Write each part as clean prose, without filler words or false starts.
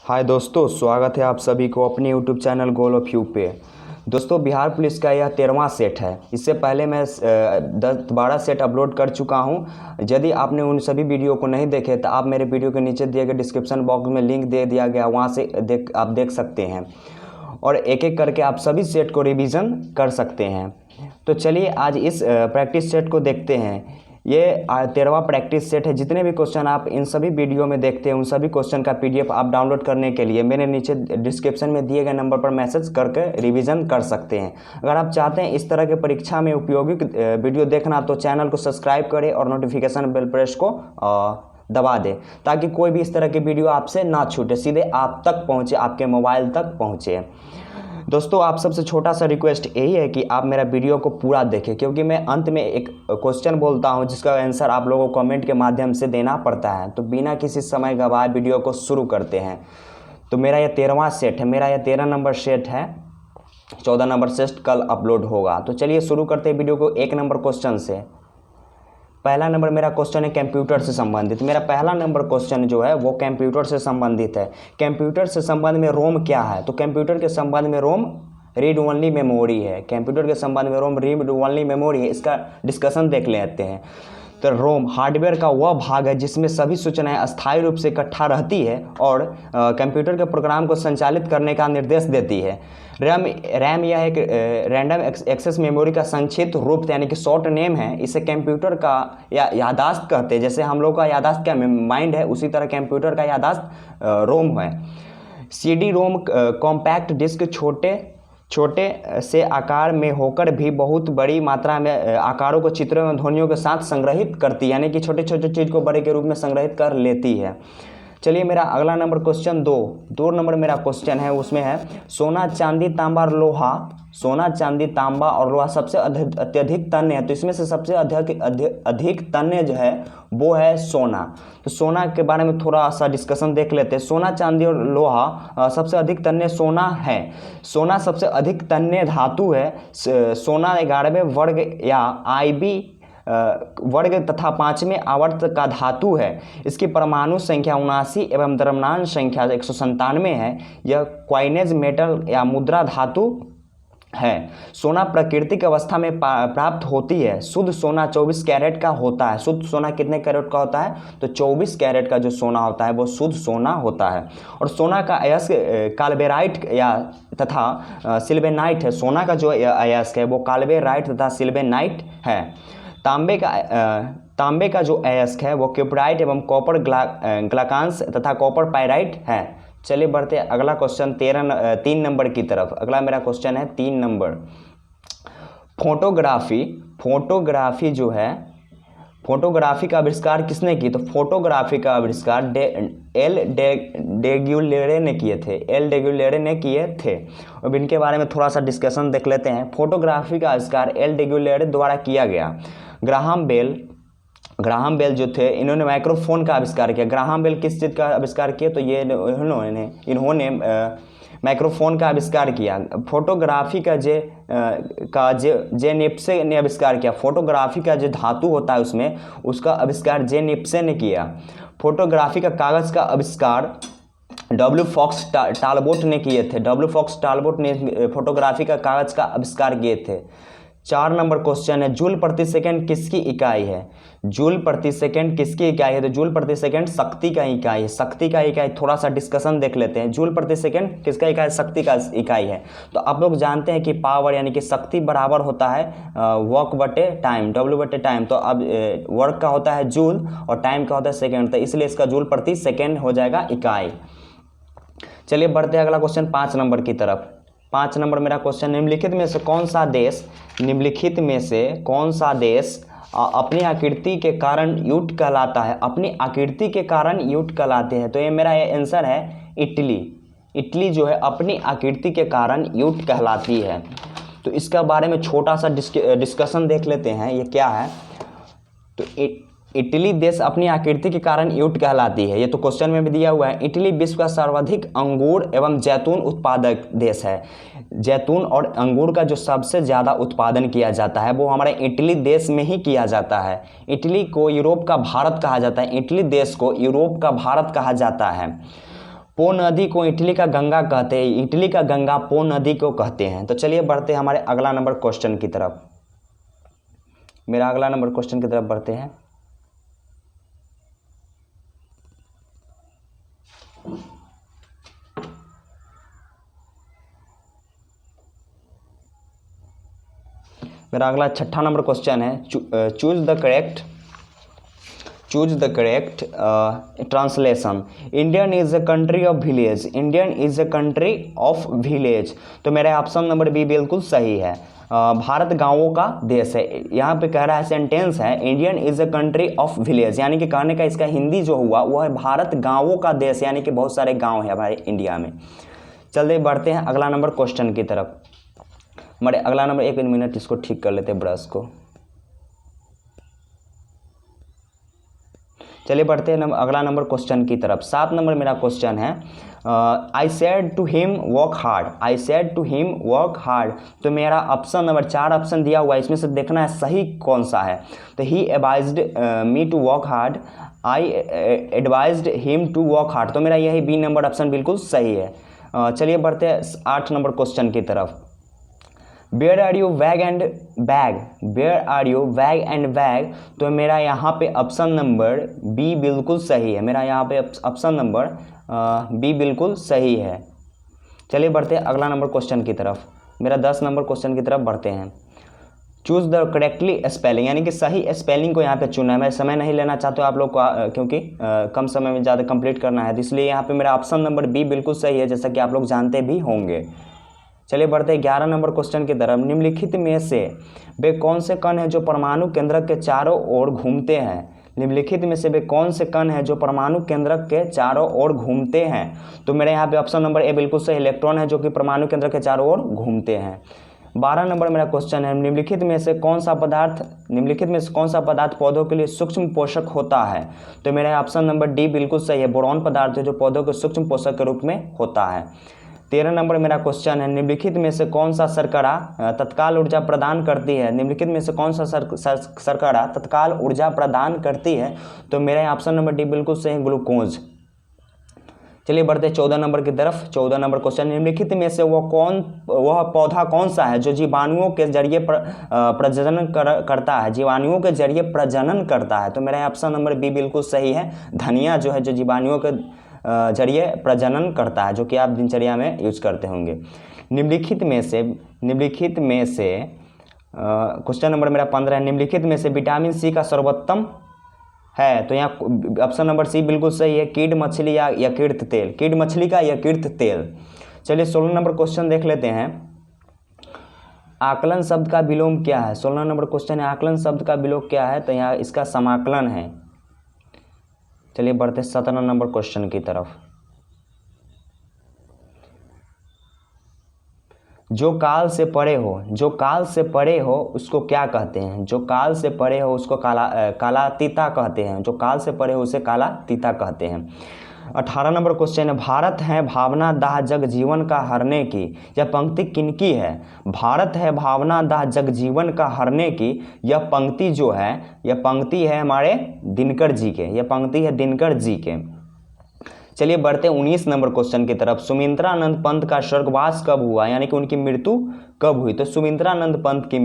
हाय दोस्तों, स्वागत है आप सभी को अपने YouTube channel goal of you पे। दोस्तों, बिहार पुलिस का यह 13वां सेट है। इससे पहले मैं 10-12 सेट अपलोड कर चुका हूं। यदि आपने उन सभी वीडियो को नहीं देखे तो आप मेरे वीडियो के नीचे दिए गए डिस्क्रिप्शन बॉक्स में लिंक दे दिया गया, वहां से आप देख सकते हैं और एक एक करके आप सभी सेट को रिवीजन कर सकते हैं। तो चलिए आज इस प्रैक्टिस सेट को देखते हैं। ये 13वां प्रैक्टिस सेट है। जितने भी क्वेश्चन आप इन सभी वीडियो में देखते हैं उन सभी क्वेश्चन का पीडीएफ आप डाउनलोड करने के लिए मेरे नीचे डिस्क्रिप्शन में दिए गए नंबर पर मैसेज करके रिवीजन कर सकते हैं। अगर आप चाहते हैं इस तरह के परीक्षा में उपयोगी वीडियो देखना तो चैनल को सब्सक्राइब करें और नोटिफिकेशन बेल प्रेस को दबा दें ताकि कोई भी इस तरह की वीडियो आपसे ना छूटे, सीधे आप तक पहुँचे, आपके मोबाइल तक पहुँचे। दोस्तों, आप सबसे छोटा सा रिक्वेस्ट यही है कि आप मेरा वीडियो को पूरा देखें, क्योंकि मैं अंत में एक क्वेश्चन बोलता हूं जिसका आंसर आप लोगों को कमेंट के माध्यम से देना पड़ता है। तो बिना किसी समय गवाए वीडियो को शुरू करते हैं। तो मेरा यह 13वां सेट है, मेरा यह 13 नंबर सेट है। 14 नंबर सेट कल अपलोड होगा। तो चलिए शुरू करते हैं वीडियो को 1 नंबर क्वेश्चन से। पहला नंबर मेरा क्वेश्चन है कंप्यूटर से संबंधित। मेरा पहला नंबर क्वेश्चन जो है वो कंप्यूटर से संबंधित है। कंप्यूटर से संबंध में रोम क्या है? तो कंप्यूटर के संबंध में रोम रीड ओनली मेमोरी है। कंप्यूटर के संबंध में रोम रीड ओनली मेमोरी है। इसका डिस्कशन देख लेते हैं। तो रोम हार्डवेयर का वह भाग है जिसमें सभी सूचनाएं अस्थायी रूप से इकट्ठा रहती है और कंप्यूटर के प्रोग्राम को संचालित करने का निर्देश देती है। रैम यह एक रैंडम एक्सेस मेमोरी का संक्षिप्त रूप यानी कि शॉर्ट नेम है। इसे कंप्यूटर का यादाश्त कहते हैं। जैसे हम लोग का यादाश्त क्या माइंड है, उसी तरह कंप्यूटर का यादाश्त रोम है। सीडी रोम कॉम्पैक्ट डिस्क छोटे से आकार में होकर भी बहुत बड़ी मात्रा में आकारों को चित्रों में ध्वनियों के साथ संग्रहित करती है, यानी कि छोटे छोटे चीज़ को बड़े के रूप में संग्रहित कर लेती है। चलिए मेरा अगला नंबर क्वेश्चन 2 नंबर मेरा क्वेश्चन है, उसमें है सोना चांदी तांबा और लोहा। सोना चांदी तांबा और लोहा सबसे अत्यधिक तन्य है। तो इसमें से सबसे अधिक तन्य जो है वो है सोना। तो सोना के बारे में थोड़ा सा डिस्कशन देख लेते हैं। सोना चांदी और लोहा सबसे अधिक तन्य सोना है। सोना सबसे अधिक तन्य धातु है। सोना 11वें वर्ग या IB वर्ग तथा 5वें आवर्त का धातु है। इसकी परमाणु संख्या 79 एवं द्रव्यमान संख्या 197 है। यह क्वाइनेज मेटल या मुद्रा धातु है। सोना प्राकृतिक अवस्था में प्राप्त होती है। शुद्ध सोना 24 कैरेट का होता है। शुद्ध सोना कितने कैरेट का होता है? तो 24 कैरेट का जो सोना होता है वो शुद्ध सोना होता है। और सोना का अयस्क काल्वेराइट या तथा सिल्वेनाइट है। सोना का जो अयस्क है वो काल्वेराइट तथा सिल्वेनाइट है। तांबे का जो अयस्क है वो क्यूपराइट एवं कॉपर ग्लाकांस तथा कॉपर पाइराइट है। चलिए बढ़ते हैं अगला क्वेश्चन 3 नंबर की तरफ। अगला मेरा क्वेश्चन है 3 नंबर। फोटोग्राफी जो है, फोटोग्राफी का आविष्कार किसने की? तो फोटोग्राफी का आविष्कार एल डेग्युलेरे ने किए थे। अब इनके बारे में थोड़ा सा डिस्कशन देख लेते हैं। फोटोग्राफी का आविष्कार एल डेग्युलेरे द्वारा किया गया। ग्राहम बेल जो थे, इन्होंने माइक्रोफोन का आविष्कार किया। ग्राहम बेल किस चीज़ का आविष्कार किया? तो ये इन्होंने माइक्रोफोन का आविष्कार किया। फोटोग्राफी का जे निप्से ने आविष्कार किया। फोटोग्राफी का जो धातु होता है उसमें उसका आविष्कार जे निप्से ने किया। फोटोग्राफी का कागज़ का आविष्कार W. फॉक्स टालबोट ने किए थे। W. फॉक्स टालबोट ने फोटोग्राफी का कागज़ का आविष्कार किए थे। 4 नंबर क्वेश्चन है जूल प्रति सेकंड किसकी इकाई है? जूल प्रति सेकंड किसकी इकाई है? तो जूल प्रति सेकंड शक्ति का इकाई है। शक्ति का इकाई थोड़ा सा डिस्कशन देख लेते हैं। जूल प्रति सेकंड किसका इकाई? शक्ति का इकाई है। तो आप लोग जानते हैं कि पावर यानी कि शक्ति बराबर होता है वर्क बटे टाइम, W बटे टाइम। तो अब वर्क का होता है जूल और टाइम का होता है सेकेंड, तो इसलिए इसका जूल प्रति सेकेंड हो जाएगा इकाई। चलिए बढ़ते हैं अगला क्वेश्चन 5 नंबर की तरफ। 5 नंबर मेरा क्वेश्चन, निम्नलिखित में से कौन सा देश अपनी आकृति के कारण यूट कहलाता है? अपनी आकृति के कारण यूट कहलाते हैं। तो ये मेरा आंसर है इटली। इटली जो है अपनी आकृति के कारण यूट कहलाती है। तो इसके बारे में छोटा सा डिस्कशन देख लेते हैं, ये क्या है। तो इटली देश अपनी आकृति के कारण यूट कहलाती है। ये तो क्वेश्चन में भी दिया हुआ है। इटली विश्व का सर्वाधिक अंगूर एवं जैतून उत्पादक देश है। जैतून और अंगूर का जो सबसे ज़्यादा उत्पादन किया जाता है वो हमारे इटली देश में ही किया जाता है। इटली को यूरोप का भारत कहा जाता है। इटली देश को यूरोप का भारत कहा जाता है। पो नदी को इटली का गंगा कहते हैं, इटली का गंगा पो नदी को कहते हैं। तो चलिए बढ़ते हैं हमारे अगला नंबर क्वेश्चन की तरफ। मेरा अगला नंबर क्वेश्चन की तरफ बढ़ते हैं। मेरा अगला 6ठा नंबर क्वेश्चन है, choose the correct translation. Indian is a country of village, Indian is a country of village. तो मेरा ऑप्शन नंबर बी बिल्कुल सही है। भारत गांवों का देश है। यहाँ पे कह रहा है, सेंटेंस है, Indian is a country of village, यानी कि कहने का इसका हिंदी जो हुआ वो है भारत गांवों का देश, यानी कि बहुत सारे गांव है हमारे इंडिया में। चलिए बढ़ते हैं अगला नंबर क्वेश्चन की तरफ। हमारे अगला नंबर, एक मिनट इसको ठीक कर लेते हैं ब्रश को। चलिए बढ़ते हैं अगला नंबर क्वेश्चन की तरफ। 7 नंबर मेरा क्वेश्चन है, I said to him work hard, I said to him work hard. तो मेरा ऑप्शन नंबर 4 ऑप्शन दिया हुआ है, इसमें से देखना है सही कौन सा है। तो he advised me to work hard, I advised him to work hard. तो मेरा यही बी नंबर ऑप्शन बिल्कुल सही है। चलिए बढ़ते हैं 8 नंबर क्वेश्चन की तरफ। Where are you bag and bag, where are you bag and bag. तो मेरा यहाँ पे ऑप्शन नंबर बी बिल्कुल सही है। मेरा यहाँ पे ऑप्शन नंबर बी बिल्कुल सही है। चलिए बढ़ते हैं अगला नंबर क्वेश्चन की तरफ। मेरा 10 नंबर क्वेश्चन की तरफ बढ़ते हैं। चूज द करेक्टली स्पेलिंग, यानी कि सही स्पेलिंग को यहाँ पे चुना है। मैं समय नहीं लेना चाहता हूँ आप लोग को, क्योंकि कम समय में ज़्यादा कंप्लीट करना है, तो इसलिए यहाँ पे मेरा ऑप्शन नंबर बी बिल्कुल सही है, जैसा कि आप लोग जानते भी होंगे। चलिए बढ़ते हैं 11 नंबर क्वेश्चन की तरफ। निम्नलिखित में से वे कौन से कण हैं जो परमाणु केंद्रक के चारों ओर घूमते हैं। निम्नलिखित में से वे कौन से कण हैं जो परमाणु केंद्रक के चारों ओर घूमते हैं। तो मेरे यहाँ पे ऑप्शन नंबर ए बिल्कुल सही, इलेक्ट्रॉन है जो कि परमाणु केंद्रक के चारों ओर घूमते हैं। 12 नंबर मेरा क्वेश्चन है, निम्नलिखित में से कौन सा पदार्थ पौधों के लिए सूक्ष्म पोषक होता है। तो मेरा ऑप्शन नंबर डी बिल्कुल सही है, बोरॉन पदार्थ है जो पौधों के सूक्ष्म पोषक के रूप में होता है। 13 नंबर मेरा क्वेश्चन है, निम्नलिखित में से कौन सा शर्करा तत्काल ऊर्जा प्रदान करती है। निम्नलिखित में से कौन सा शर्करा तत्काल ऊर्जा प्रदान करती है। तो मेरा ऑप्शन नंबर डी बिल्कुल सही है, ग्लूकोज। चलिए बढ़ते 14 नंबर की तरफ। 14 नंबर क्वेश्चन, निम्नलिखित में से वह पौधा कौन सा है जो जीवाणुओं के जरिए प्रजनन करता है, जीवाणुओं के जरिए प्रजनन करता है। तो मेरा ऑप्शन नंबर बी बिल्कुल सही है, धनिया जो है जो जीवाणुओं के जरिए प्रजनन करता है, जो कि आप दिनचर्या में यूज करते होंगे। निम्नलिखित में से क्वेश्चन नंबर मेरा 15 है, निम्नलिखित में से विटामिन सी का सर्वोत्तम है। तो यहाँ ऑप्शन नंबर सी बिल्कुल सही है, कीट मछली या यकृत तेल, कीट मछली का यकृत तेल। चलिए 16 नंबर क्वेश्चन देख लेते हैं। आकलन शब्द का विलोम क्या है। 16 नंबर क्वेश्चन है, आकलन शब्द का विलोम क्या है। तो यहाँ इसका समाकलन है। चलिए बढ़ते 17 नंबर क्वेश्चन की तरफ। जो काल से परे हो उसको क्या कहते हैं। जो काल से परे हो उसको कालातीता कहते हैं, जो काल से परे हो उसे कालातीता कहते हैं। 18 नंबर क्वेश्चन है, भारत है भावना दाह जग जीवन का हरने की। यह पंक्ति किनकी है। भारत है भावना दाह जग जीवन का हरने की। यह पंक्ति जो है, यह पंक्ति है हमारे दिनकर जी के, यह पंक्ति है दिनकर जी के। चलिए बढ़ते 19 नंबर क्वेश्चन की तरफ। सुमित्रानंद पंत का स्वर्गवास कब हुआ, यानी कि उनकी मृत्यु कब हुई। तो सुमित्रानंद पंत की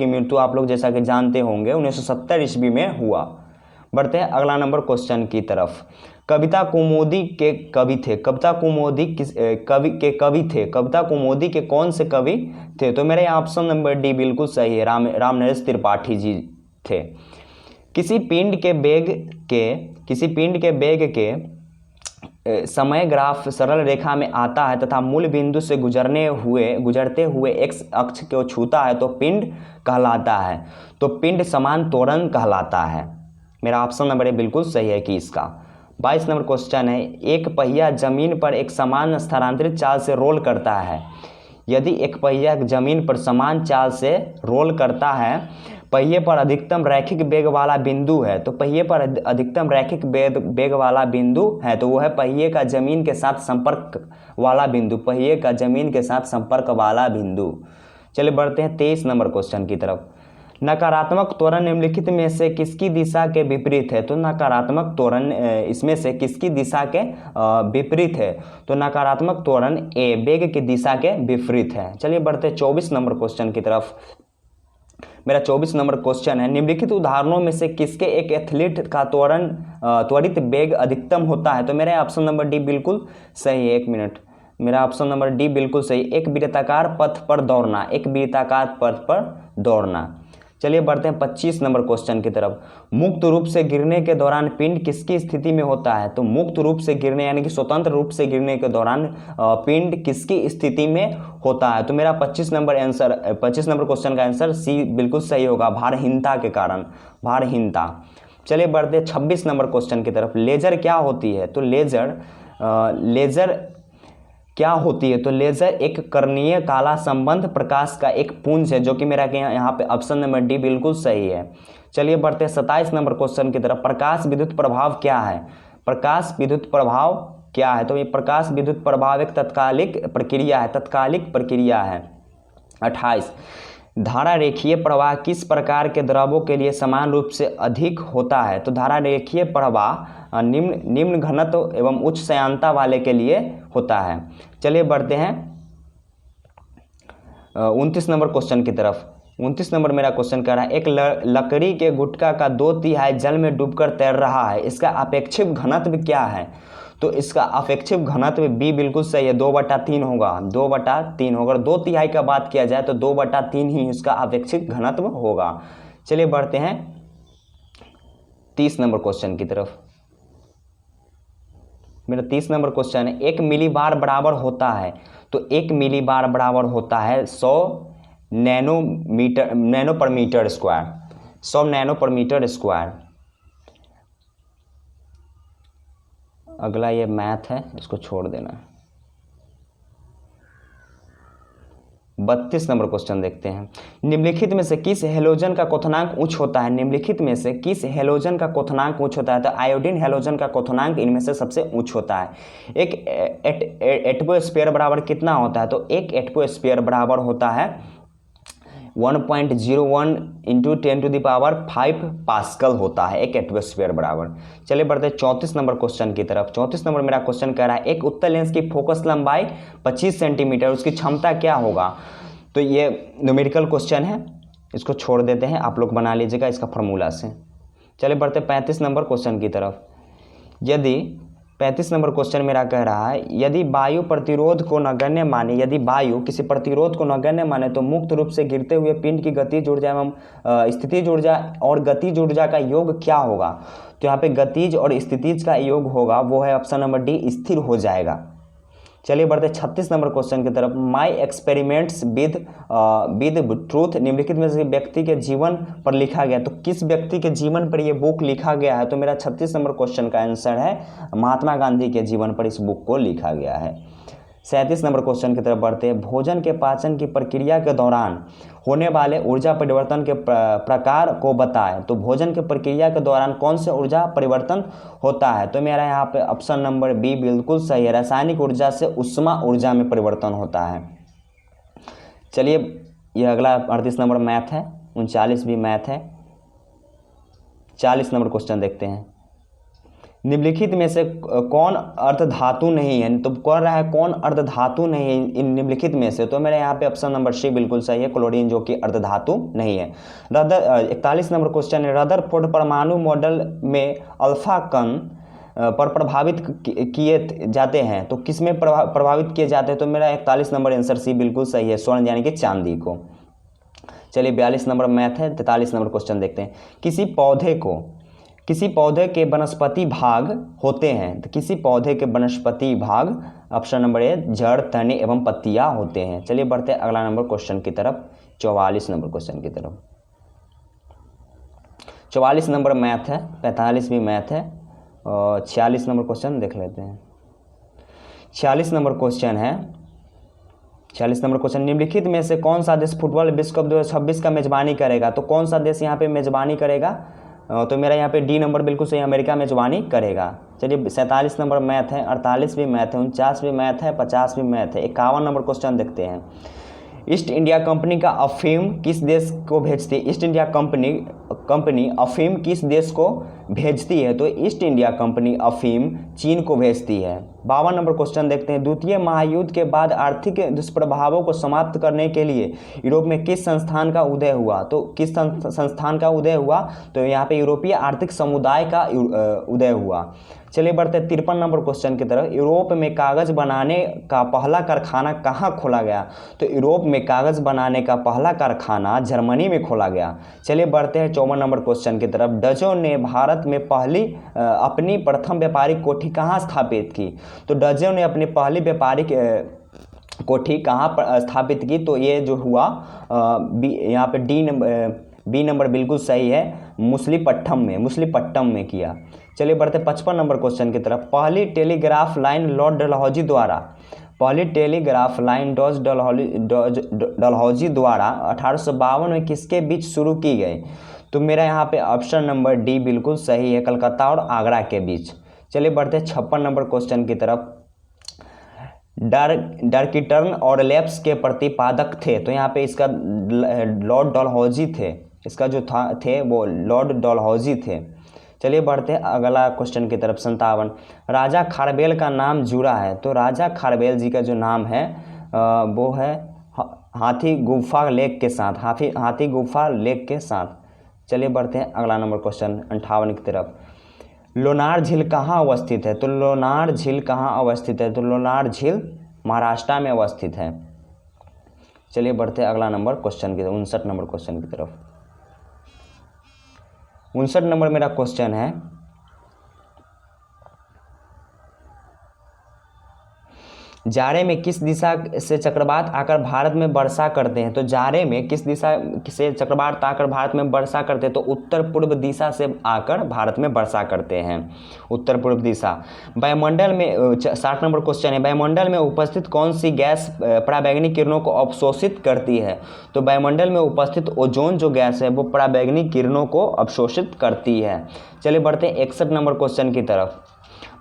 मृत्यु आप लोग जैसा कि जानते होंगे 1970 ईस्वी में हुआ। बढ़ते हैं अगला नंबर क्वेश्चन की तरफ। कविता कुमुदी के कवि थे। कविता कुमुदी के कौन से कवि थे। तो मेरे ऑप्शन नंबर डी बिल्कुल सही है, रामनरेश त्रिपाठी जी थे। किसी पिंड के बेग के समय ग्राफ सरल रेखा में आता है तथा मूल बिंदु से गुजरते हुए एक्स अक्ष को छूता है तो पिंड कहलाता है। तो पिंड समान त्वरण कहलाता है। मेरा ऑप्शन नंबर ए बिल्कुल सही है कि इसका। 22 नंबर क्वेश्चन है, एक पहिया जमीन पर एक समान स्थानांतरित चाल से रोल करता है। यदि एक पहिया जमीन पर समान चाल से रोल करता है, पहिए पर अधिकतम रैखिक वेग वाला बिंदु है। तो पहिए पर अधिकतम रैखिक वेग वाला बिंदु है तो वो है पहिए का जमीन के साथ संपर्क वाला बिंदु, पहिए का जमीन के साथ संपर्क वाला बिंदु। चलिए बढ़ते हैं 23 नंबर क्वेश्चन की तरफ। नकारात्मक त्वरण निम्नलिखित में से किसकी दिशा के विपरीत है? तो नकारात्मक त्वरण इसमें से किसकी दिशा के विपरीत है? तो नकारात्मक त्वरण ए वेग की दिशा के विपरीत है। चलिए बढ़ते 24 नंबर क्वेश्चन की तरफ। मेरा 24 नंबर क्वेश्चन है, निम्नलिखित उदाहरणों में से किसके एक एथलीट का त्वरित वेग अधिकतम होता है? तो मेरा ऑप्शन नंबर डी बिल्कुल सही है। एक मिनट, मेरा ऑप्शन नंबर डी बिल्कुल सही। एक वृत्ताकार पथ पर दौड़ना, एक वृत्ताकार पथ पर दौड़ना। चलिए बढ़ते हैं 25 नंबर क्वेश्चन की तरफ। मुक्त रूप से गिरने के दौरान पिंड किसकी स्थिति में होता है? तो मुक्त रूप से गिरने यानी कि स्वतंत्र रूप से गिरने के दौरान पिंड किसकी स्थिति में होता है? तो मेरा 25 नंबर क्वेश्चन का आंसर सी बिल्कुल सही होगा, भारहीनता के कारण, भारहीनता। चलिए बढ़ते 26 नंबर क्वेश्चन की तरफ। लेजर क्या होती है? तो लेजर क्या होती है? तो लेजर एक कर्णीय काला संबंध प्रकाश का एक पुंज है, जो कि मेरा यहाँ पे ऑप्शन नंबर डी बिल्कुल सही है। चलिए बढ़ते हैं 27 नंबर क्वेश्चन की तरफ। प्रकाश विद्युत प्रभाव क्या है? प्रकाश विद्युत प्रभाव क्या है? तो ये प्रकाश विद्युत प्रभाव एक तात्कालिक प्रक्रिया है, तात्कालिक प्रक्रिया है। 28, धारा रेखीय प्रवाह किस प्रकार के द्रवों के लिए समान रूप से अधिक होता है? तो धारा रेखीय प्रवाह निम्न घनत्व एवं उच्च श्यानता वाले के लिए होता है। चलिए बढ़ते हैं 29 नंबर क्वेश्चन की तरफ। 29 नंबर मेरा क्वेश्चन कह रहा है, एक लकड़ी के गुटका का 2/3 जल में डूबकर तैर रहा है, इसका अपेक्षित घनत्व क्या है? तो इसका अपेक्षित घनत्व बी बिल्कुल सही है, 2/3 होगा, 2/3 होगा। 2/3 का बात किया जाए तो 2/3 ही इसका अपेक्षित घनत्व होगा। चलिए बढ़ते हैं 30 नंबर क्वेश्चन की तरफ। मेरा 30 नंबर क्वेश्चन है, 1 मिलीबार बराबर होता है? तो 1 मिलीबार बराबर होता है 100 नैनो पर मीटर स्क्वायर, 100 नैनो पर मीटर स्क्वायर। अगला ये मैथ है, इसको छोड़ देना। 32 नंबर क्वेश्चन देखते हैं। निम्नलिखित में से किस हेलोजन का क्वथनांक उच्च होता है? निम्नलिखित में से किस हेलोजन का क्वथनांक उच्च होता है? तो आयोडीन हेलोजन का क्वथनांक इनमें से सबसे उच्च होता है। एक एटमॉस्फेयर बराबर कितना होता है? तो एक एटमॉस्फेयर बराबर होता है 1.01 × 10⁵ पास्कल होता है एक एटमॉस्फेयर बराबर। चलिए बढ़ते हैं 34 नंबर क्वेश्चन की तरफ। 34 नंबर मेरा क्वेश्चन कह रहा है, एक उत्तल लेंस की फोकस लंबाई 25 सेंटीमीटर, उसकी क्षमता क्या होगा? तो ये न्यूमेरिकल क्वेश्चन है, इसको छोड़ देते हैं, आप लोग बना लीजिएगा इसका फार्मूला से। चलिए बढ़ते 35 नंबर क्वेश्चन की तरफ। 35 नंबर क्वेश्चन मेरा कह रहा है, यदि वायु प्रतिरोध को नगण्य माने, यदि वायु किसी प्रतिरोध को नगण्य माने तो मुक्त रूप से गिरते हुए पिंड की गतिज ऊर्जा एवं स्थितिज ऊर्जा और गतिज ऊर्जा का योग क्या होगा? तो यहाँ पे गतिज और स्थितिज का योग होगा, वो है ऑप्शन नंबर डी, स्थिर हो जाएगा। चलिए बढ़ते 36 नंबर क्वेश्चन की तरफ। माई एक्सपेरिमेंट्स विद ट्रूथ निम्नलिखित में से व्यक्ति के जीवन पर लिखा गया, तो किस व्यक्ति के जीवन पर यह बुक लिखा गया है? तो मेरा 36 नंबर क्वेश्चन का आंसर है महात्मा गांधी के जीवन पर इस बुक को लिखा गया है। 37 नंबर क्वेश्चन की तरफ बढ़ते हैं। भोजन के पाचन की प्रक्रिया के दौरान होने वाले ऊर्जा परिवर्तन के प्रकार को बताएं। तो भोजन की प्रक्रिया के दौरान कौन से ऊर्जा परिवर्तन होता है? तो मेरा यहाँ पे ऑप्शन नंबर बी बिल्कुल सही है, रासायनिक ऊर्जा से उष्मा ऊर्जा में परिवर्तन होता है। चलिए यह अगला 38 नंबर मैथ है, 39 भी मैथ है। 40 नंबर क्वेश्चन देखते हैं। निम्नलिखित में से कौन अर्धधातु नहीं है? तो कह रहा है कौन अर्धधातु नहीं है इन निम्नलिखित में से? तो मेरे यहाँ पे ऑप्शन नंबर सी बिल्कुल सही है, क्लोरीन, जो कि अर्धधातु नहीं है। 41 नंबर क्वेश्चन है, रदरफोर्ड परमाणु मॉडल में अल्फा कण पर प्रभावित किए जाते हैं, तो किस में प्रभावित किए जाते हैं? तो मेरा 41 नंबर आंसर सी बिल्कुल सही है, स्वर्ण यानी कि चांदी को। चलिए 42 नंबर मैथ है। 43 नंबर क्वेश्चन देखते हैं। किसी पौधे के वनस्पति भाग होते हैं, तो किसी पौधे के वनस्पति भाग ऑप्शन नंबर ए जड़, तने एवं पत्तियां होते हैं। चलिए बढ़ते हैं अगला नंबर क्वेश्चन की तरफ, 44 नंबर क्वेश्चन की तरफ। 44 नंबर मैथ है, 45 भी मैथ है और 46 नंबर क्वेश्चन देख लेते हैं। 46 नंबर क्वेश्चन है, 46 नंबर क्वेश्चन, निम्नलिखित में से कौन सा देश फुटबॉल विश्व कप 2026 का मेजबानी करेगा? तो कौन सा देश यहाँ पे मेजबानी करेगा? तो मेरा यहाँ पे डी नंबर बिल्कुल सही, अमेरिका मेजबानी करेगा। चलिए 47 नंबर मैथ है, 48 भी मैथ है, 49 भी मैथ है, 50 भी मैथ है। 51 नंबर क्वेश्चन देखते हैं। ईस्ट इंडिया कंपनी का अफीम किस देश को भेजती है? ईस्ट इंडिया कंपनी अफीम किस देश को भेजती है? तो ईस्ट इंडिया कंपनी अफीम चीन को भेजती है। 52 नंबर क्वेश्चन देखते हैं। द्वितीय महायुद्ध के बाद आर्थिक दुष्प्रभावों को समाप्त करने के लिए यूरोप में किस संस्थान का उदय हुआ? तो किस संस्थान का उदय हुआ? तो यहाँ पे यूरोपीय आर्थिक समुदाय का उदय हुआ। चलिए बढ़ते हैं 53 नंबर क्वेश्चन की तरफ। यूरोप में कागज़ बनाने का पहला कारखाना कहाँ खोला गया? तो यूरोप में कागज़ बनाने का पहला कारखाना जर्मनी में खोला गया। चलिए बढ़ते हैं 54 नंबर क्वेश्चन की तरफ। डचों ने भारत में अपनी प्रथम व्यापारिक कोठी कहाँ स्थापित की? तो डचों ने अपनी पहली व्यापारिक कोठी कहाँ पर स्थापित की? तो ये जो हुआ यहाँ पे बी नंबर बिल्कुल सही है, मुसलीपट्टम में किया। चलिए बढ़ते 55 नंबर क्वेश्चन की तरफ। पहली टेलीग्राफ लाइन लॉर्ड डलहौजी द्वारा 1852 में किसके बीच शुरू की गई? तो मेरा यहाँ पे ऑप्शन नंबर डी बिल्कुल सही है, कलकत्ता और आगरा के बीच। चलिए बढ़ते 56 नंबर क्वेश्चन की तरफ। डार्किटर्न और लेप्स के प्रतिपादक थे? तो यहाँ पे इसका लॉर्ड डलहौजी थे, इसका जो थे वो लॉर्ड डलहौजी थे। चलिए बढ़ते हैं अगला क्वेश्चन की तरफ। 57। राजा खारबेल का नाम जुड़ा है? तो राजा खारबेल जी का जो नाम है वो है हाथी गुफा लेक के साथ, हाथी गुफा लेक के साथ। चलिए बढ़ते हैं अगला नंबर क्वेश्चन 58 की तरफ। लोनार झील कहाँ अवस्थित है? तो लोनार झील कहाँ अवस्थित है? तो लोनार झील महाराष्ट्र में अवस्थित है। चलिए बढ़ते हैं अगला नंबर क्वेश्चन की 59 नंबर क्वेश्चन की तरफ। 59 नंबर मेरा क्वेश्चन है, जाड़े में किस दिशा से चक्रवात आकर भारत में वर्षा करते हैं? तो जाड़े में किस दिशा से चक्रवात आकर भारत में वर्षा करते हैं? तो उत्तर पूर्व दिशा से आकर भारत में वर्षा करते हैं, उत्तर पूर्व दिशा। वायुमंडल में 60 नंबर क्वेश्चन है। वायुमंडल में उपस्थित कौन सी गैस पराबैंगनी किरणों को अवशोषित करती है? तो वायुमंडल में उपस्थित ओजोन जो गैस है वो पराबैंगनी किरणों को अवशोषित करती है। चलिए बढ़ते हैं 61 नंबर क्वेश्चन की तरफ।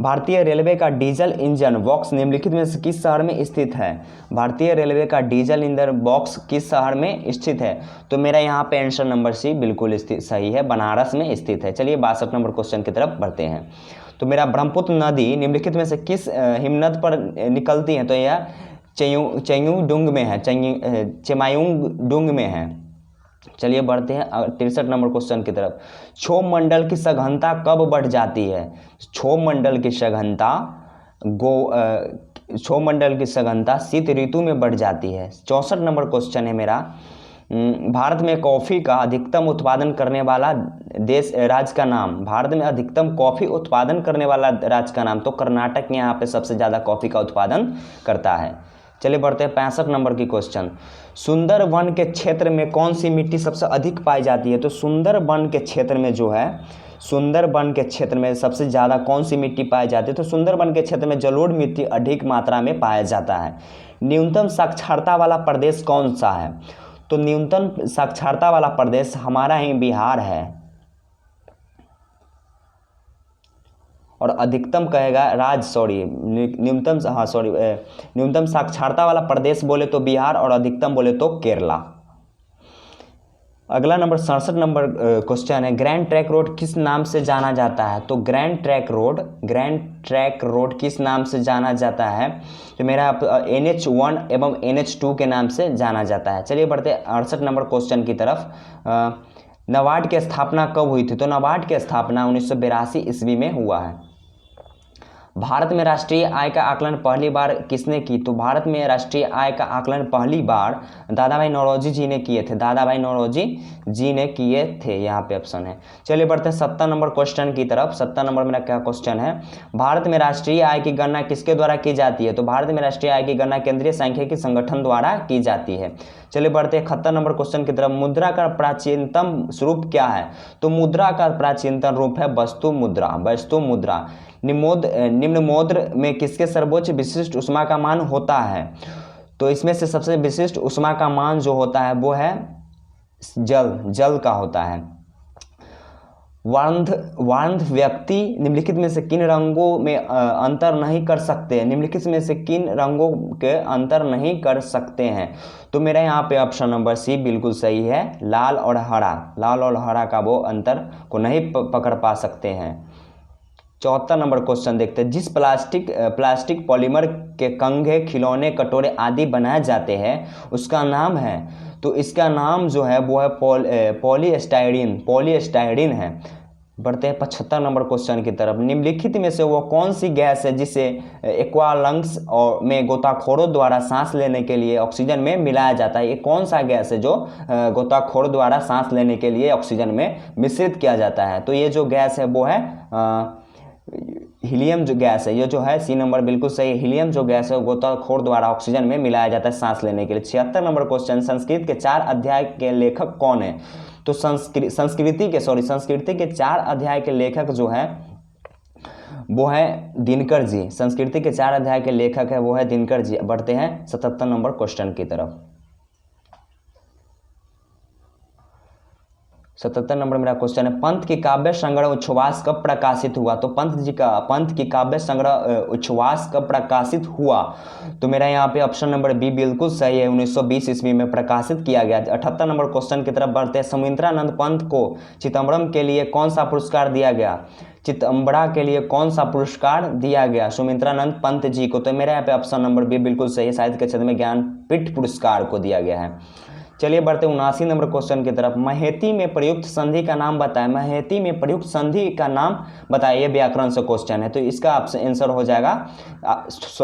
भारतीय रेलवे का डीजल इंजन बॉक्स निम्नलिखित में से किस शहर में स्थित है? भारतीय रेलवे का डीजल इंजन बॉक्स किस शहर में स्थित है? तो मेरा यहाँ पे आंसर नंबर सी बिल्कुल सही है, बनारस में स्थित है। चलिए 62 नंबर क्वेश्चन की तरफ बढ़ते हैं। तो मेरा ब्रह्मपुत्र नदी निम्नलिखित में से किस हिमनद पर निकलती है? तो यह चेमायुंग में है। चलिए बढ़ते हैं 63 नंबर क्वेश्चन की तरफ। क्षोभ मंडल की सघनता कब बढ़ जाती है? क्षोभ मंडल की सघनता शीत ऋतु में बढ़ जाती है। 64 नंबर क्वेश्चन है मेरा, भारत में कॉफ़ी का अधिकतम उत्पादन करने वाला राज्य का नाम? भारत में अधिकतम कॉफ़ी उत्पादन करने वाला राज्य का नाम? तो कर्नाटक यहाँ पे सबसे ज़्यादा कॉफ़ी का उत्पादन करता है। चलिए बढ़ते हैं 65 नंबर की क्वेश्चन। सुंदरवन के क्षेत्र में कौन सी मिट्टी सबसे अधिक पाई जाती है? तो सुंदरवन के क्षेत्र में जो है, सुंदरवन के क्षेत्र में सबसे ज़्यादा कौन सी मिट्टी पाई जाती है? तो सुंदरवन के क्षेत्र में जलोढ़ मिट्टी अधिक मात्रा में पाया जाता है। न्यूनतम साक्षरता वाला प्रदेश कौन सा है? तो न्यूनतम साक्षरता वाला प्रदेश हमारा ही बिहार है। और अधिकतम कहेगा न्यूनतम साक्षरता वाला प्रदेश बोले तो बिहार और अधिकतम बोले तो केरला। अगला नंबर 67 नंबर क्वेश्चन है, ग्रैंड ट्रैंक रोड किस नाम से जाना जाता है? तो ग्रैंड ट्रैंक रोड किस नाम से जाना जाता है? तो मेरा NH1 एवं NH2 के नाम से जाना जाता है। चलिए बढ़ते 68 नंबर क्वेश्चन की तरफ। नाबार्ड की स्थापना कब हुई थी? तो नाबार्ड की स्थापना 1982 ईस्वी में हुआ है। भारत में राष्ट्रीय आय का आकलन पहली बार किसने की? तो भारत में राष्ट्रीय आय का आकलन पहली बार दादा भाई नौरोजी जी ने किए थे, दादा भाई नौरोजी जी ने किए थे, यहाँ पे ऑप्शन है। चलिए बढ़ते हैं 70 नंबर क्वेश्चन की तरफ। 70 नंबर मेरा क्या क्वेश्चन है, भारत में राष्ट्रीय आय की गणना किसके द्वारा की जाती है? तो भारत में राष्ट्रीय आय की गणना केंद्रीय सांख्यिकी संगठन द्वारा की जाती है। चलिए बढ़ते हैं 71 नंबर क्वेश्चन की तरफ। मुद्रा का प्राचीनतम स्वरूप क्या है? तो मुद्रा का प्राचीनतम रूप है वस्तु मुद्रा। निम्न मौद्र में किसके सर्वोच्च विशिष्ट ऊष्मा का मान होता है? तो इसमें से सबसे विशिष्ट ऊष्मा का मान जो होता है वो है जल का होता है। वार्ध व्यक्ति निम्नलिखित में से किन रंगों में अंतर नहीं कर सकते, निम्नलिखित में से किन रंगों के अंतर नहीं कर सकते हैं। तो मेरा यहाँ पे ऑप्शन नंबर सी बिल्कुल सही है, लाल और हरा। लाल और हरा का वो अंतर को नहीं पकड़ पा सकते हैं। 74 नंबर क्वेश्चन देखते हैं। जिस प्लास्टिक पॉलीमर के कंघे, खिलौने, कटोरे आदि बनाए जाते हैं उसका नाम है, तो इसका नाम जो है वो है पॉलीस्टाइरीन है। बढ़ते हैं 75 नंबर क्वेश्चन की तरफ। निम्नलिखित में से वो कौन सी गैस है जिसे एक्वालंग्स और में गोताखोरों द्वारा सांस लेने के लिए ऑक्सीजन में मिलाया जाता है। ये कौन सा गैस है जो गोताखोरों द्वारा सांस लेने के लिए ऑक्सीजन में मिश्रित किया जाता है। तो ये जो गैस है वो है हीलियम जो गैस है। ये जो है सी नंबर बिल्कुल सही। हीलियम जो गैस है गोताखोर द्वारा ऑक्सीजन में मिलाया जाता है सांस लेने के लिए। 76 नंबर क्वेश्चन। संस्कृत के 4 अध्याय के लेखक कौन है। तो संस्कृति के 4 अध्याय के लेखक जो है वो है दिनकर जी। संस्कृति के 4 अध्याय के लेखक है वो है दिनकर जी। बढ़ते हैं 77 नंबर क्वेश्चन की तरफ। 77 नंबर मेरा क्वेश्चन है। पंत की काव्य संग्रह उच्छ्वास कब प्रकाशित हुआ। तो पंत की काव्य संग्रह उच्छ्वास कब प्रकाशित हुआ। तो मेरा यहाँ पे ऑप्शन नंबर बी बिल्कुल सही है, 1920 ईस्वी में प्रकाशित किया गया। 78 नंबर क्वेश्चन की तरफ बढ़ते हैं। सुमित्रानंद पंत को चिदम्बरम के लिए कौन सा पुरस्कार दिया गया। चिदम्बरा के लिए कौन सा पुरस्कार दिया गया सुमित्रानंद पंत जी को। तो मेरे यहाँ पे ऑप्शन नंबर बी बिल्कुल सही है, साहित्य के क्षेत्र में ज्ञानपीठ पुरस्कार को दिया गया है। चलिए बढ़ते 79 नंबर क्वेश्चन की तरफ। महेती में प्रयुक्त संधि का नाम बताएं। महेती में प्रयुक्त संधि का नाम बताइए। व्याकरण से क्वेश्चन है तो इसका आंसर हो जाएगा,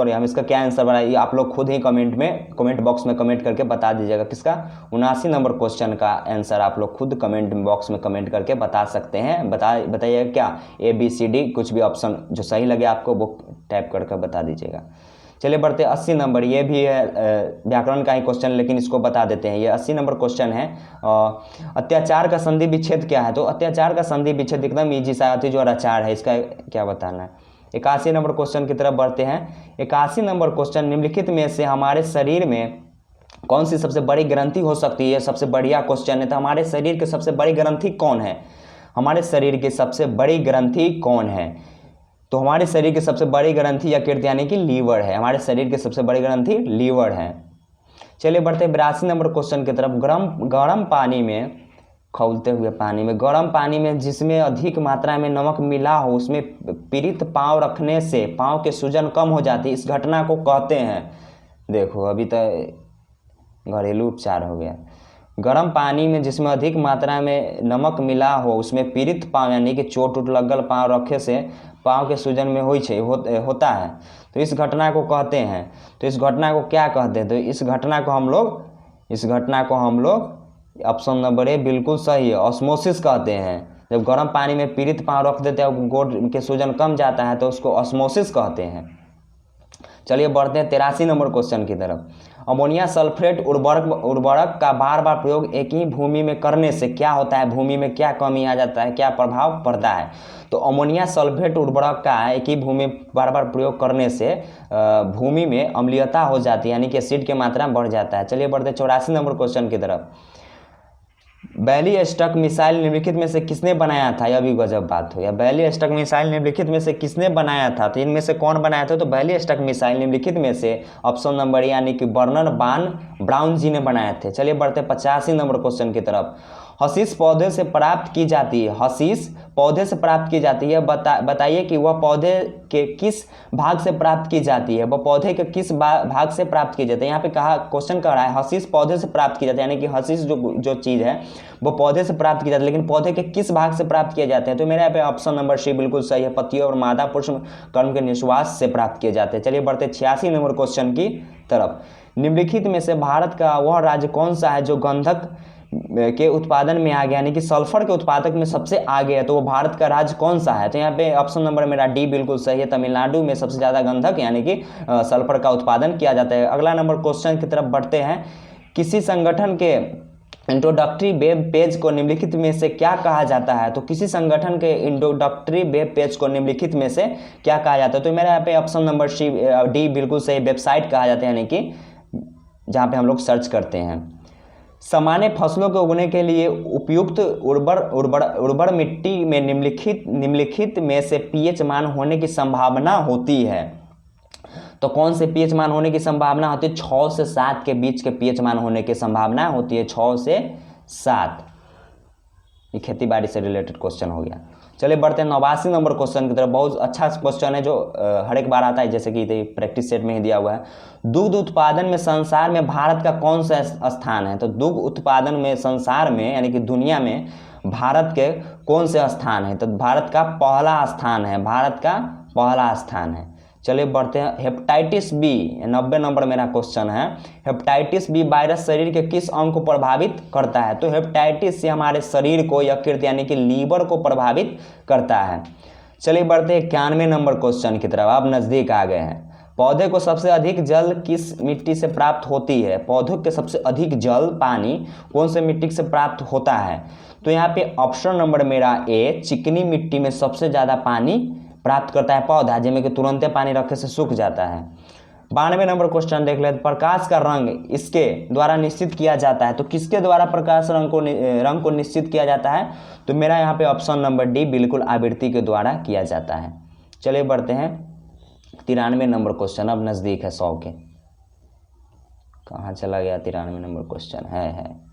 हम इसका क्या आंसर बनाइए आप लोग खुद ही कमेंट बॉक्स में कमेंट करके बता दीजिएगा। किसका 79 नंबर क्वेश्चन का आंसर आप लोग खुद कमेंट बॉक्स में कमेंट करके बता सकते हैं। बताइएगा क्या ABCD कुछ भी ऑप्शन जो सही लगे आपको वो टाइप करके बता दीजिएगा। चलिए बढ़ते 80 नंबर। ये भी है व्याकरण का ही क्वेश्चन लेकिन इसको बता देते हैं। ये 80 नंबर क्वेश्चन है। अत्याचार का संधि विच्छेद क्या है। तो अत्याचार का संधि विच्छेद एकदम ईजी सा अति जो अत्याचार है इसका क्या बताना है। 81 नंबर क्वेश्चन की तरफ बढ़ते हैं। 81 नंबर क्वेश्चन। निम्नलिखित में से हमारे शरीर में कौन सी सबसे बड़ी ग्रंथि हो सकती है। सबसे बढ़िया क्वेश्चन है। तो हमारे शरीर की सबसे बड़ी ग्रंथि कौन है। हमारे शरीर की सबसे बड़ी ग्रंथि कौन है। तो हमारे शरीर की सबसे बड़ी ग्रंथि यकृत यानी कि लीवर है। हमारे शरीर की सबसे बड़ी ग्रंथि लीवर है। चलिए बढ़ते 82 नंबर क्वेश्चन की तरफ। गर्म पानी में खौलते हुए पानी में गर्म पानी में जिसमें अधिक मात्रा में नमक मिला हो उसमें पीड़ित पाँव रखने से पाँव के सूजन कम हो जाती है। इस घटना को कहते हैं, देखो अभी तो घरेलू उपचार हो गया। गर्म पानी में जिसमें अधिक मात्रा में नमक मिला हो उसमें पीड़ित पाँव यानी कि चोट उट लगल पाँव रखे से पाँव के सूजन में होता है तो इस घटना को कहते हैं। तो इस घटना को क्या कहते हैं। तो इस घटना को हम लोग ऑप्शन नंबर ए बिल्कुल सही है, ऑस्मोसिस कहते हैं। जब गर्म पानी में पीड़ित पाँव रख देते हैं गोड़ के सूजन कम जाता है तो उसको ऑस्मोसिस कहते हैं। चलिए बढ़ते हैं 83 नंबर क्वेश्चन की तरफ। अमोनिया सल्फेट उर्वरक का बार बार प्रयोग एक ही भूमि में करने से क्या होता है। भूमि में क्या कमी आ जाता है, क्या प्रभाव पड़ता है। तो अमोनिया सल्फेट उर्वरक का एक ही भूमि बार बार प्रयोग करने से भूमि में अम्लीयता हो जाती है यानी कि एसिड की मात्रा बढ़ जाता है। चलिए बढ़ते 84 नंबर क्वेश्चन की तरफ। बैलिस्टिक मिसाइल निम्नलिखित में से किसने बनाया था। यह भी गजब बात हो। या बैलिस्टिक मिसाइल निम्नलिखित में से किसने बनाया था। तो इनमें से कौन बनाया था। तो बैलिस्टिक मिसाइल निम्नलिखित में से ऑप्शन नंबर यानी कि बर्नर बान ब्राउन जी ने बनाए थे। चलिए बढ़ते 85 नंबर क्वेश्चन की तरफ। हशीश पौधे से प्राप्त की जाती है। हशीश पौधे से प्राप्त की जाती है। बताइए कि वह पौधे के किस भाग से प्राप्त की जाती है। वह पौधे के किस भाग से प्राप्त की जाती है। यहाँ पे कहा क्वेश्चन कर रहा है हशीश पौधे से प्राप्त की जाती है यानी कि हशीश जो चीज़ है वो पौधे से प्राप्त की जाती है लेकिन पौधे के किस भाग से प्राप्त किए जाते हैं। तो मेरे यहाँ पे ऑप्शन नंबर सी बिल्कुल सही है, पत्तियों और मादा पुष्प कर्म के निश्वास से प्राप्त किए जाते हैं। चलिए बढ़ते 86 नंबर क्वेश्चन की तरफ। निम्नलिखित में से भारत का वह राज्य कौन सा है जो गंधक के उत्पादन में आ गया यानी कि सल्फर के उत्पादक में सबसे आगे है। तो वो भारत का राज्य कौन सा है। तो यहाँ पे ऑप्शन नंबर मेरा डी बिल्कुल सही है, तमिलनाडु में सबसे ज़्यादा गंधक यानी कि सल्फर का उत्पादन किया जाता है। अगला नंबर क्वेश्चन की तरफ बढ़ते हैं। किसी संगठन के इंट्रोडक्टरी वेब पेज को निम्नलिखित में से क्या कहा जाता है। तो किसी संगठन के इंट्रोडक्टरी वेब पेज को निम्नलिखित में से क्या कहा जाता है। तो मेरा यहाँ पे ऑप्शन नंबर डी बिल्कुल सही, वेबसाइट कहा जाता है यानी कि जहाँ पे हम लोग सर्च करते हैं। सामान्य फसलों को उगने के लिए उपयुक्त उर्वर मिट्टी में निम्नलिखित में से पीएच मान होने की संभावना होती है। तो कौन से पीएच मान होने की संभावना होती है? 6 से 7 के बीच के पीएच मान होने की संभावना होती है, 6 से 7। ये खेती बाड़ी से रिलेटेड क्वेश्चन हो गया। चलिए बढ़ते हैं 89 नंबर क्वेश्चन की तरफ। बहुत अच्छा क्वेश्चन है जो हर एक बार आता है, जैसे कि प्रैक्टिस सेट में ही दिया हुआ है। दुग्ध उत्पादन में संसार में भारत का कौन सा स्थान है? तो दुग्ध उत्पादन में संसार में यानी कि दुनिया में भारत के कौन से स्थान है? तो भारत का पहला स्थान है, भारत का पहला स्थान है। चलिए बढ़ते हैं हेपेटाइटिस बी, 90 नंबर मेरा क्वेश्चन है। हेपेटाइटिस बी वायरस शरीर के किस अंग को प्रभावित करता है? तो हेपेटाइटिस से हमारे शरीर को यकृत यानी कि लीवर को प्रभावित करता है। चलिए बढ़ते हैं 91 नंबर क्वेश्चन की तरफ। आप नज़दीक आ गए हैं। पौधे को सबसे अधिक जल किस मिट्टी से प्राप्त होती है? पौधों के सबसे अधिक जल पानी कौन से मिट्टी से प्राप्त होता है? तो यहाँ पे ऑप्शन नंबर मेरा ए, चिकनी मिट्टी में सबसे ज़्यादा पानी प्राप्त करता है पौधा, जिसमें कि तुरंत पानी रखे से सूख जाता है। 92 नंबर क्वेश्चन देख लेते। प्रकाश का रंग इसके द्वारा निश्चित किया जाता है। तो किसके द्वारा प्रकाश रंग को निश्चित किया जाता है? तो मेरा यहाँ पे ऑप्शन नंबर डी, बिल्कुल आवृत्ति के द्वारा किया जाता है। चलिए बढ़ते हैं 93 नंबर क्वेश्चन। अब नज़दीक है 100 के। कहाँ चला गया? 93 नंबर क्वेश्चन है।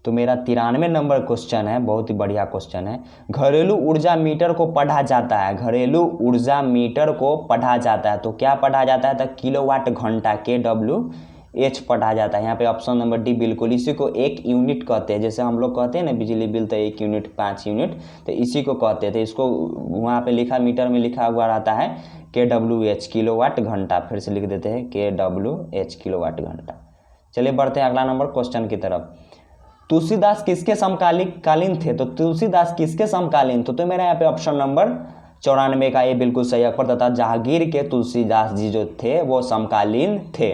तो मेरा 93 नंबर क्वेश्चन है, बहुत ही बढ़िया क्वेश्चन है। घरेलू ऊर्जा मीटर को पढ़ा जाता है, घरेलू ऊर्जा मीटर को पढ़ा जाता है। तो क्या पढ़ा जाता है? तो किलोवाट घंटा, kWh पढ़ा जाता है। यहाँ पे ऑप्शन नंबर डी बिल्कुल, इसी को एक यूनिट कहते हैं। जैसे हम लोग कहते हैं ना बिजली बिल तो 1 यूनिट 5 यूनिट, तो इसी को कहते थे। इसको वहाँ पे लिखा, मीटर में लिखा हुआ रहता है kWh, किलोवाट घंटा। फिर से लिख देते हैं kWh, किलोवाट घंटा। चलिए बढ़ते हैं अगला नंबर क्वेश्चन की तरफ। तुलसीदास किसके समकालीन थे? तो तुलसीदास किसके समकालीन थे? तो मेरा यहाँ पे ऑप्शन नंबर 94 का ये बिल्कुल सही अकबर तथा जहांगीर के तुलसीदास जी जो थे वो समकालीन थे।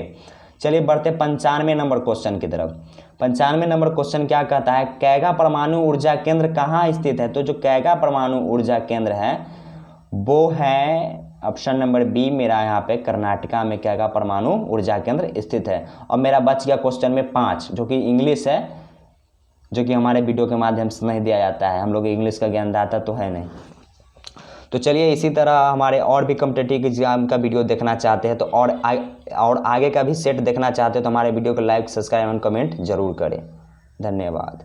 चलिए बढ़ते 95 नंबर क्वेश्चन की तरफ। 95 नंबर क्वेश्चन क्या कहता है? कैगा परमाणु ऊर्जा केंद्र कहाँ स्थित है? तो जो कैगा परमाणु ऊर्जा केंद्र है वो है ऑप्शन नंबर बी, मेरा यहाँ पे कर्नाटका में कैगा परमाणु ऊर्जा केंद्र स्थित है। और मेरा बच गया क्वेश्चन में 5 जो कि इंग्लिश है, जो कि हमारे वीडियो के माध्यम से नहीं दिया जाता है। हम लोग इंग्लिश का ज्ञानदाता तो है नहीं। तो चलिए इसी तरह हमारे और भी कॉम्पिटिटिव एग्जाम का वीडियो देखना चाहते हैं तो और आगे का भी सेट देखना चाहते हैं तो हमारे वीडियो को लाइक, सब्सक्राइब एंड कमेंट जरूर करें। धन्यवाद।